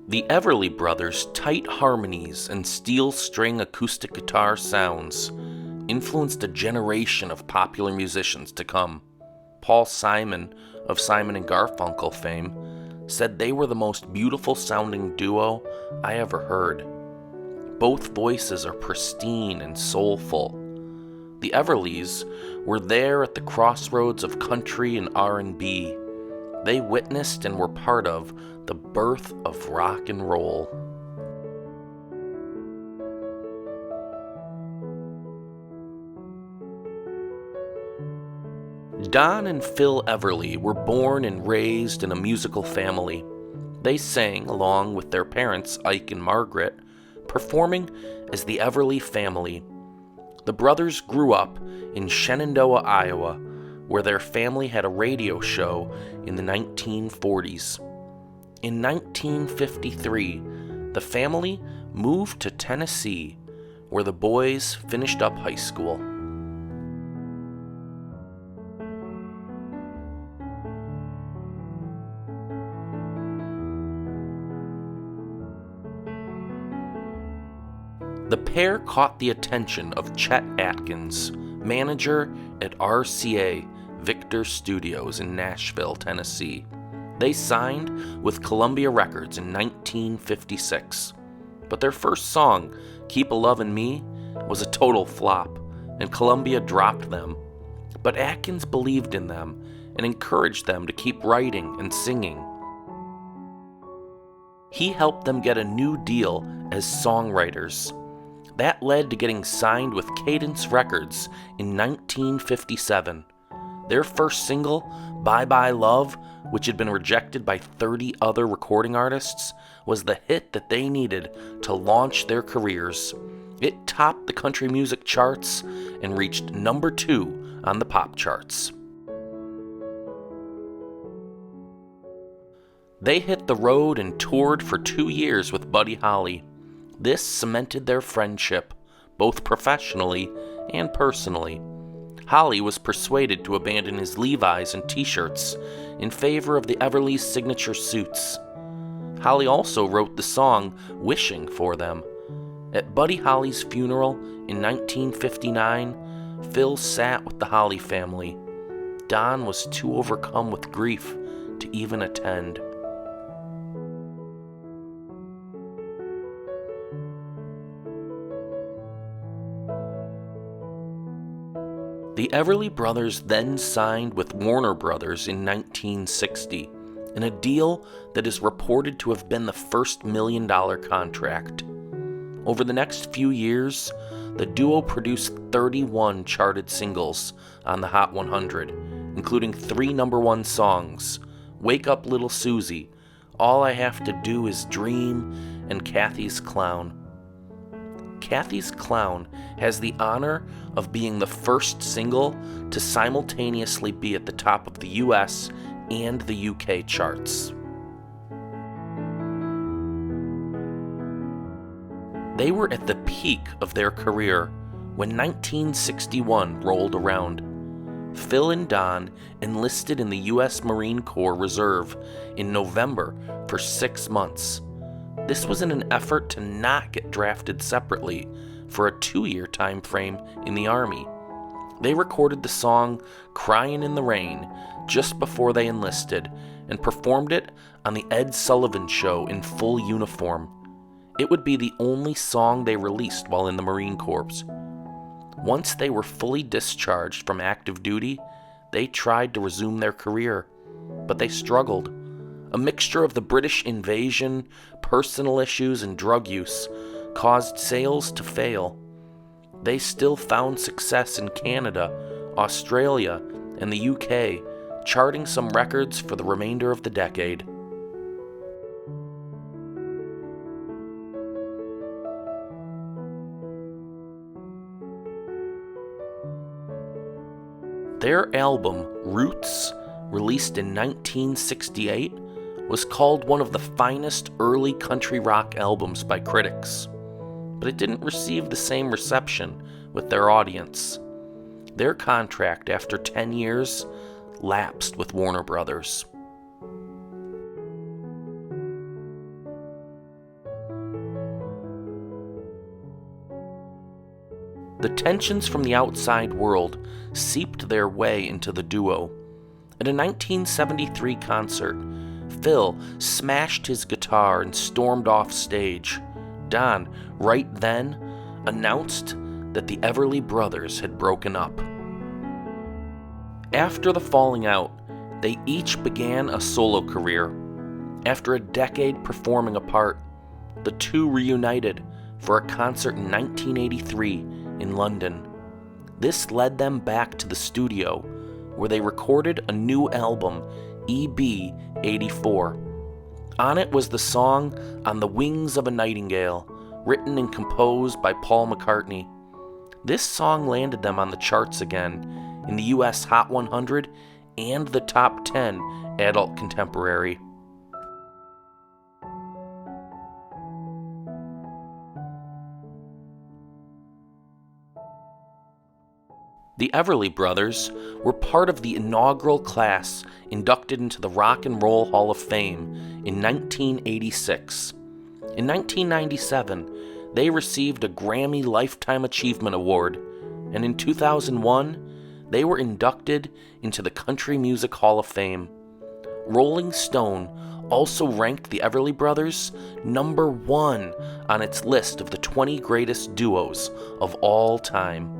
The Everly Brothers' tight harmonies and steel string acoustic guitar sounds influenced a generation of popular musicians to come. Paul Simon of Simon and Garfunkel fame said they were the most beautiful sounding duo I ever heard. Both voices are pristine and soulful. The Everlys were there at the crossroads of country and R&B. They witnessed and were part of the birth of rock and roll. Don and Phil Everly were born and raised in a musical family. They sang along with their parents, Ike and Margaret, performing as the Everly family. The brothers grew up in Shenandoah, Iowa, where their family had a radio show in the 1940s. In 1953, the family moved to Tennessee, where the boys finished up high school. The pair caught the attention of Chet Atkins, manager at RCA Victor Studios in Nashville, Tennessee. They signed with Columbia Records in 1956, but their first song, Keep a Lovin' Me, was a total flop, and Columbia dropped them. But Atkins believed in them and encouraged them to keep writing and singing. He helped them get a new deal as songwriters. That led to getting signed with Cadence Records in 1957. Their first single, Bye Bye Love, which had been rejected by 30 other recording artists, was the hit that they needed to launch their careers. It topped the country music charts and reached number 2 on the pop charts. They hit the road and toured for 2 years with Buddy Holly. This cemented their friendship, both professionally and personally. Holly was persuaded to abandon his Levi's and t-shirts in favor of the Everly's signature suits. Holly also wrote the song Wishing for them. At Buddy Holly's funeral in 1959, Phil sat with the Holly family. Don was too overcome with grief to even attend. The Everly Brothers then signed with Warner Brothers in 1960, in a deal that is reported to have been the first $1 million contract. Over the next few years, the duo produced 31 charted singles on the Hot 100, including 3 number 1 songs, Wake Up Little Susie, All I Have to Do Is Dream, and Kathy's Clown. Kathy's Clown has the honor of being the first single to simultaneously be at the top of the US and the UK charts. They were at the peak of their career when 1961 rolled around. Phil and Don enlisted in the U.S. Marine Corps Reserve in November for 6 months. This was in an effort to not get drafted separately for a 2-year time frame in the Army. They recorded the song Cryin' in the Rain just before they enlisted and performed it on the Ed Sullivan Show in full uniform. It would be the only song they released while in the Marine Corps. Once they were fully discharged from active duty, they tried to resume their career, but they struggled. A mixture of the British invasion, personal issues, and drug use caused sales to fail. They still found success in Canada, Australia, and the UK, charting some records for the remainder of the decade. Their album, Roots, released in 1968, was called one of the finest early country rock albums by critics, but it didn't receive the same reception with their audience. Their contract after 10 years lapsed with Warner Brothers. The tensions from the outside world seeped their way into the duo. At a 1973 concert, Phil smashed his guitar and stormed off stage. Don, right then, announced that the Everly Brothers had broken up. After the falling out, they each began a solo career. After a decade performing apart, the two reunited for a concert in 1983 in London. This led them back to the studio, where they recorded a new album, EB-84. On it was the song On the Wings of a Nightingale, written and composed by Paul McCartney. This song landed them on the charts again, in the US Hot 100 and the Top 10 Adult Contemporary. The Everly Brothers were part of the inaugural class inducted into the Rock and Roll Hall of Fame in 1986. In 1997, they received a Grammy Lifetime Achievement Award, and in 2001, they were inducted into the Country Music Hall of Fame. Rolling Stone also ranked the Everly Brothers number 1 on its list of the 20 greatest duos of all time.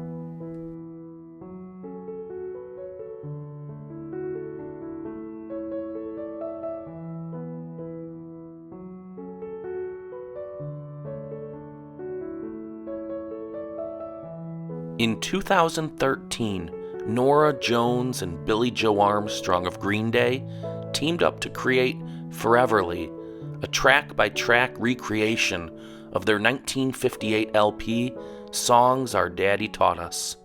In 2013, Norah Jones and Billie Joe Armstrong of Green Day teamed up to create Foreverly, a track-by-track recreation of their 1958 LP, Songs Our Daddy Taught Us.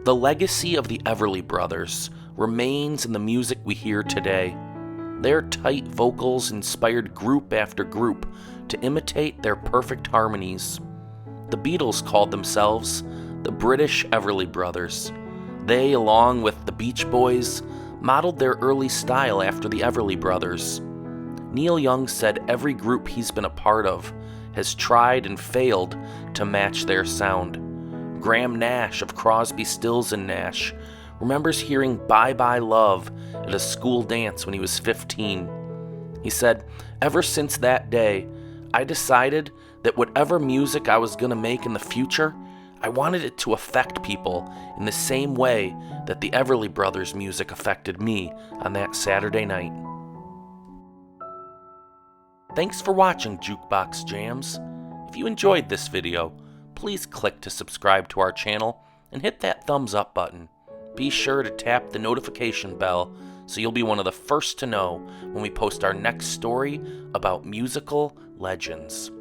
The legacy of the Everly Brothers remains in the music we hear today. Their tight vocals inspired group after group to imitate their perfect harmonies. The Beatles called themselves the British Everly Brothers. They, along with the Beach Boys, modeled their early style after the Everly Brothers. Neil Young said every group he's been a part of has tried and failed to match their sound. Graham Nash of Crosby, Stills and Nash remembers hearing Bye Bye Love at a school dance when he was 15. He said, "Ever since that day, I decided that whatever music I was going to make in the future, I wanted it to affect people in the same way that the Everly Brothers' music affected me on that Saturday night." Thanks for watching Jukebox Jams. If you enjoyed this video, please click to subscribe to our channel and hit that thumbs up button. Be sure to tap the notification bell so you'll be one of the first to know when we post our next story about musical legends.